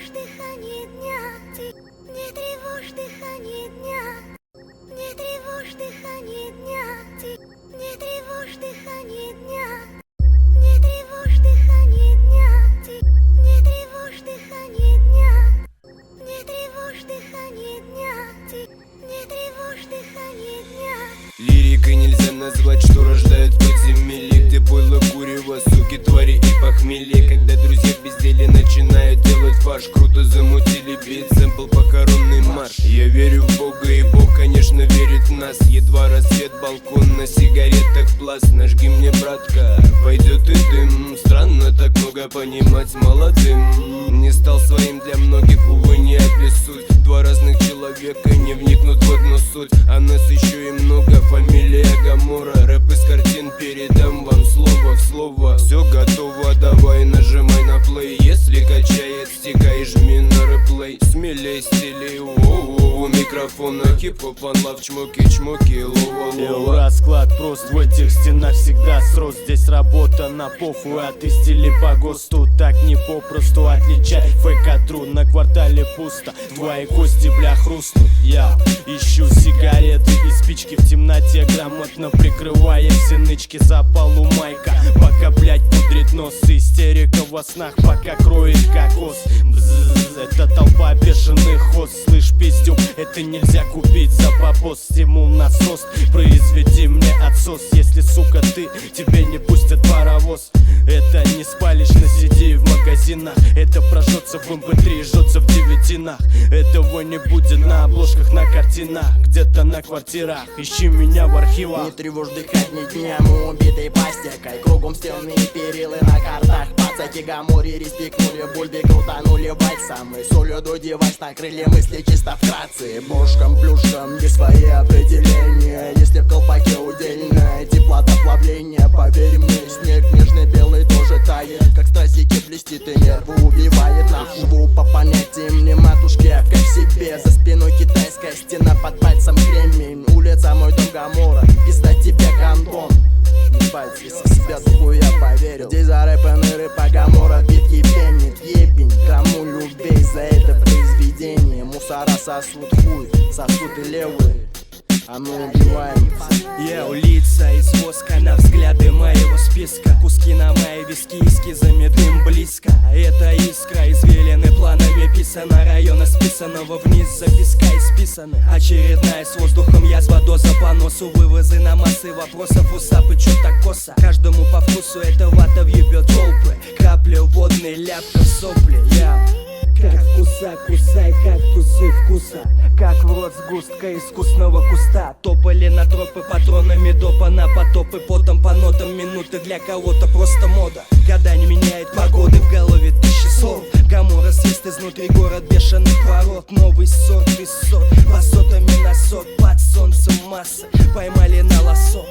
тревожь дыхание дня, не тревожь дыхание дня, не тревожь дыхание дня, не тревожь дыхание дня, не тревожь дыхание дня, не тревожь дыхание дня, не тревожь дыхание дня, не тревожь дыхание дня. Лирикой нельзя назвать, что рождает подземелье, где пойло, курево, суки, твари и похмелье. Когда друзья в безделе начинают делать фарш, круто замутили бит, сэмпл похоронный марш. Я верю в Бога, и Бог, конечно, верит в нас. Едва рассвет, балкон, на сигаретах пласт. Нажги мне, братка, пойдет и дым. Странно так много понимать молодым. Не стал своим для многих, увы, не описуть. Два разных человека не вникнут в одну суть. А нас еще и много, фамилия Гамора. Рэп из картин, передам вам слово в слово. Все готово, давай нажимай на плей. Если качает, стикай, жми на реплей. Смелей, стилей, у микрофона хип-хоп, анлав, чмоки-чмоки, лова-лова. Расклад прост, в этих стенах всегда срос. Здесь работа на похуй, а ты стили по ГОСТу. Так не попросту отличай фейк от тру. На квартале пусто, твои кости, бля, хрустнут. Я ищу сигареты и спички в темноте, грамотно прикрывая все нычки. Запалу майка, пока, блять, пудрит нос. Истерика во снах, пока кроет кокос. Бззз, это толпа бешеных хоз. Слышь, пиздюк, это нельзя купить за бабос. Стимул насос, произведи мне отсос. Если, сука, ты, тебе не пустят паровоз. Это не спалишь на CD в магазинах. Это прожжется в MP3, жжется в девятинах. Этого не будет на обложках, на картинах, где-то на квартирах. Ищи меня в архивах. Не тревожь дыхание дня, мы убитой пластикой. Кругом стены и перилы на картах. Пацаки Гамори респектнули, бульби крутанули вальсом. И солью до девайс накрыли мысли чисто вкратце. Бошком, плюшком, не свои определения. Если в колпаке удельное теплота плавления, поверь мне, снег нежный белый тоже тает. Как стразики блестит и нервы убивает. Нахожу по понятиям не матушки, а как себе. За спиной китайская стена, под пальцем кремень. Улица мой дом Гамора, пизда тебе гандон. Ебать, если в себя духу я поверил. Здесь зарэпанный рэп, а Гамора битки пенит. Ебень, кому любей за это произведение. Мусора сосут хуй, сосут и левые, а мы убиваем. Я улица из воска на взгляды моего списка. Куски на мои виски, эскизами дым близко. Это искра, извилины планами писана. Района списанного вниз, записка исписаны. Очередная с воздухом язва, доза по носу. Вывозы на массы вопросов, усапы, чё так косо. Каждому по вкусу эта вата въебет толпы. Капли водной, ляпка сопли. Я как вкуса, кусай кактусы вкуса. Как в рот сгустка искусного куста. Топали на тропы патронами допа на потопы. Потом по нотам минуты для кого-то просто мода. Года не меняет погоды, в голове тысячи слов. Гамора свист изнутри, город бешеных ворот. Новый сорт и сот, высотами на сот. Под солнцем масса, поймали на лосо.